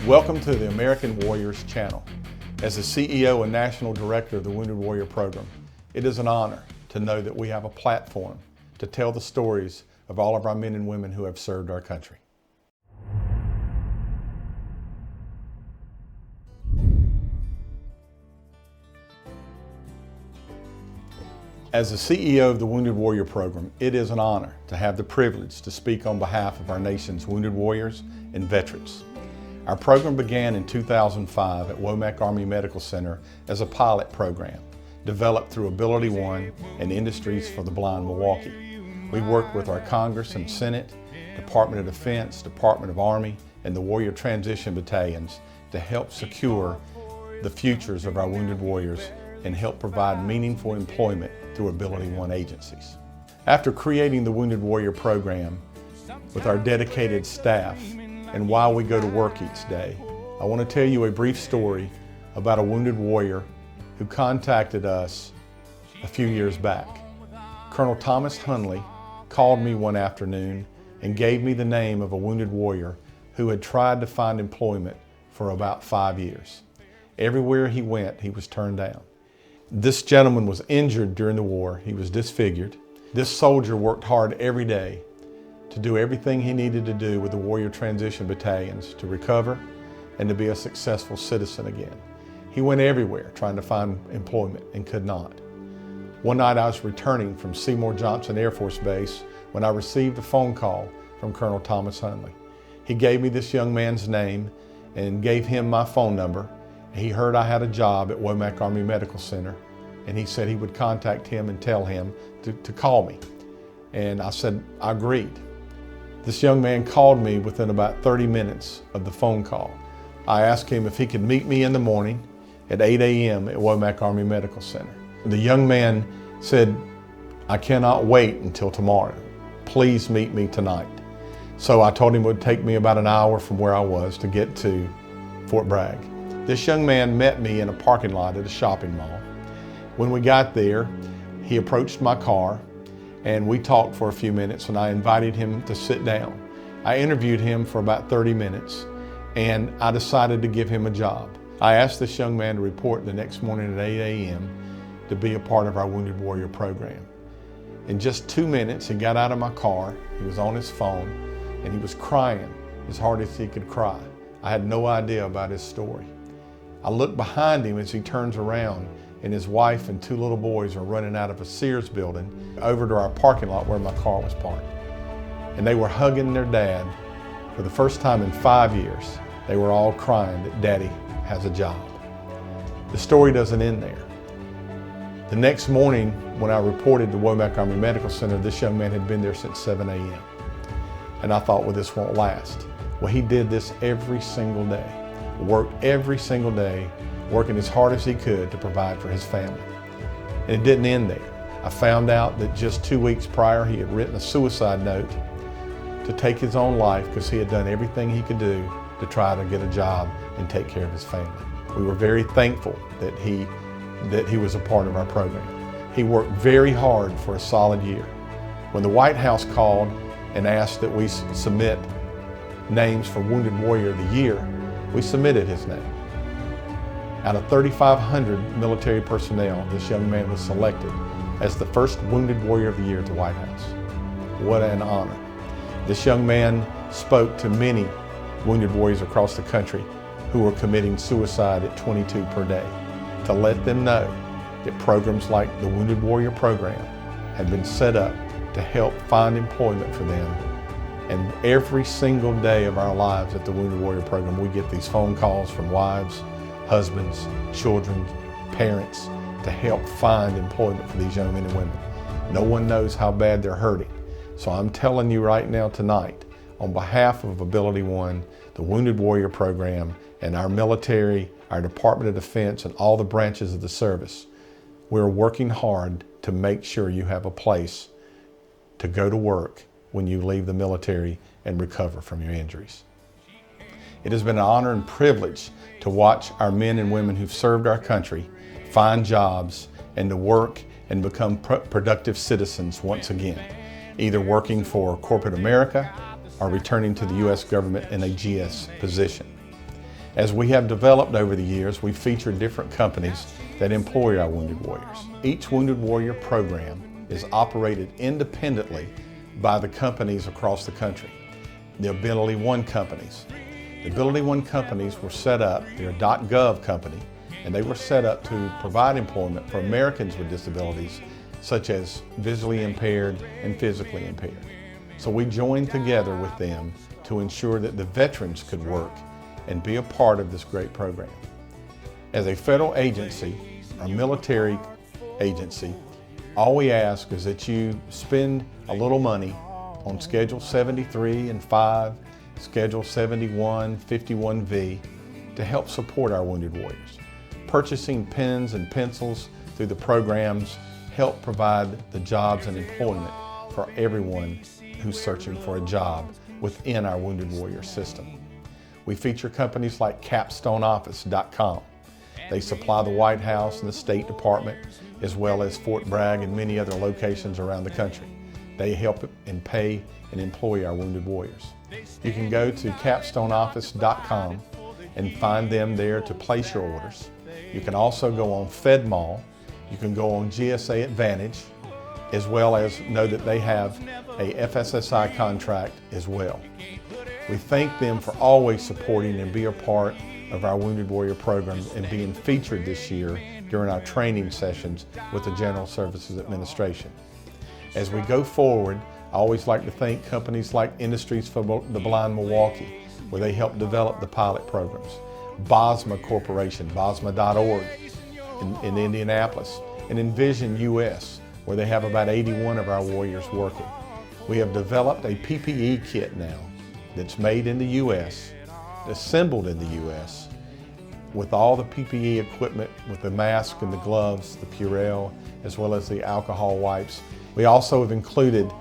Welcome to the American Warriors channel. As the CEO and National Director of the Wounded Warrior Program, it is an honor to know that we have a platform to tell the stories of all of our men and women who have served our country. As the CEO of the Wounded Warrior Program, it is an honor to have the privilege to speak on behalf of our nation's wounded warriors and veterans. Our program began in 2005 at Womack Army Medical Center as a pilot program developed through Ability One and Industries for the Blind Milwaukee. We worked with our Congress and Senate, Department of Defense, Department of Army, and the Warrior Transition Battalions to help secure the futures of our wounded warriors and help provide meaningful employment through Ability One agencies. After creating the Wounded Warrior Program with our dedicated staff, and while we go to work each day, I want to tell you a brief story about a wounded warrior who contacted us a few years back. Colonel Thomas Hunley called me one afternoon and gave me the name of a wounded warrior who had tried to find employment for about 5 years. Everywhere he went, he was turned down. This gentleman was injured during the war. He was disfigured. This soldier worked hard every day to do everything he needed to do with the Warrior Transition Battalions to recover and to be a successful citizen again. He went everywhere trying to find employment and could not. One night I was returning from Seymour Johnson Air Force Base when I received a phone call from Colonel Thomas Hunley. He gave me this young man's name and gave him my phone number. He heard I had a job at Womack Army Medical Center, and he said he would contact him and tell him to call me. And I said, I agreed. This young man called me within about 30 minutes of the phone call. I asked him if he could meet me in the morning at 8 a.m. at Womack Army Medical Center. The young man said, I cannot wait until tomorrow. Please meet me tonight. So I told him it would take me about an hour from where I was to get to Fort Bragg. This young man met me in a parking lot at a shopping mall. When we got there, he approached my car and we talked for a few minutes, and I invited him to sit down. I interviewed him for about 30 minutes and I decided to give him a job. I asked this young man to report the next morning at 8 a.m. to be a part of our Wounded Warrior program. In just 2 minutes, he got out of my car, he was on his phone, and he was crying as hard as he could cry. I had no idea about his story. I looked behind him as he turns around, and his wife and 2 little boys are running out of a Sears building over to our parking lot where my car was parked. And they were hugging their dad. For the first time in 5 years, they were all crying that Daddy has a job. The story doesn't end there. The next morning, when I reported to Womack Army Medical Center, this young man had been there since 7 a.m. And I thought, well, this won't last. Well, he did this every single day, worked every single day, working as hard as he could to provide for his family. And it didn't end there. I found out that just 2 weeks prior, he had written a suicide note to take his own life because he had done everything he could do to try to get a job and take care of his family. We were very thankful that he was a part of our program. He worked very hard for a solid year. When the White House called and asked that we submit names for Wounded Warrior of the Year, we submitted his name. Out of 3,500 military personnel, this young man was selected as the first Wounded Warrior of the Year at the White House. What an honor. This young man spoke to many wounded warriors across the country who were committing suicide at 22 per day to let them know that programs like the Wounded Warrior Program had been set up to help find employment for them. And every single day of our lives at the Wounded Warrior Program, we get these phone calls from wives, husbands, children, parents to help find employment for these young men and women. No one knows how bad they're hurting. So I'm telling you right now tonight, on behalf of Ability One, the Wounded Warrior Program, and our military, our Department of Defense, and all the branches of the service, we're working hard to make sure you have a place to go to work when you leave the military and recover from your injuries. It has been an honor and privilege to watch our men and women who've served our country find jobs and to work and become productive citizens once again, either working for corporate America or returning to the U.S. government in a GS position. As we have developed over the years, we've featured different companies that employ our Wounded Warriors. Each Wounded Warrior program is operated independently by the companies across the country, the Ability One companies. The Ability One companies were set up, they're a .gov company, and they were set up to provide employment for Americans with disabilities such as visually impaired and physically impaired. So we joined together with them to ensure that the veterans could work and be a part of this great program. As a federal agency, or military agency, all we ask is that you spend a little money on Schedule 73 and 5, Schedule 71, 51V to help support our Wounded Warriors. Purchasing pens and pencils through the programs help provide the jobs and employment for everyone who's searching for a job within our Wounded Warrior system. We feature companies like CapstoneOffice.com. They supply the White House and the State Department, as well as Fort Bragg and many other locations around the country. They help and pay and employ our Wounded Warriors. You can go to CapstoneOffice.com and find them there to place your orders. You can also go on FedMall. You can go on GSA Advantage, as well as know that they have a FSSI contract as well. We thank them for always supporting and being a part of our Wounded Warrior program and being featured this year during our training sessions with the General Services Administration. As we go forward, I always like to thank companies like Industries for the Blind Milwaukee, where they help develop the pilot programs. BOSMA Corporation, bosma.org in Indianapolis, and Envision US, where they have about 81 of our warriors working. We have developed a PPE kit now that's made in the U.S., assembled in the U.S., with all the PPE equipment, with the mask and the gloves, the Purell, as well as the alcohol wipes. We also have included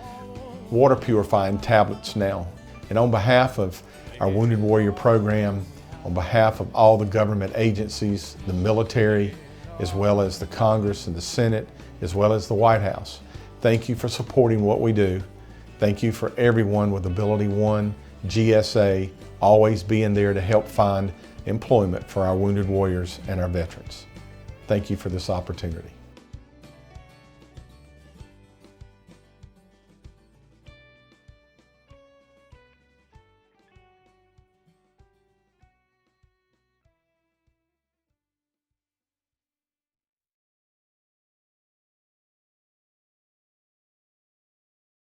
water purifying tablets now. And on behalf of our Wounded Warrior program, on behalf of all the government agencies, the military, as well as the Congress and the Senate, as well as the White House, thank you for supporting what we do. Thank you for everyone with Ability One, GSA, always being there to help find employment for our Wounded Warriors and our veterans. Thank you for this opportunity.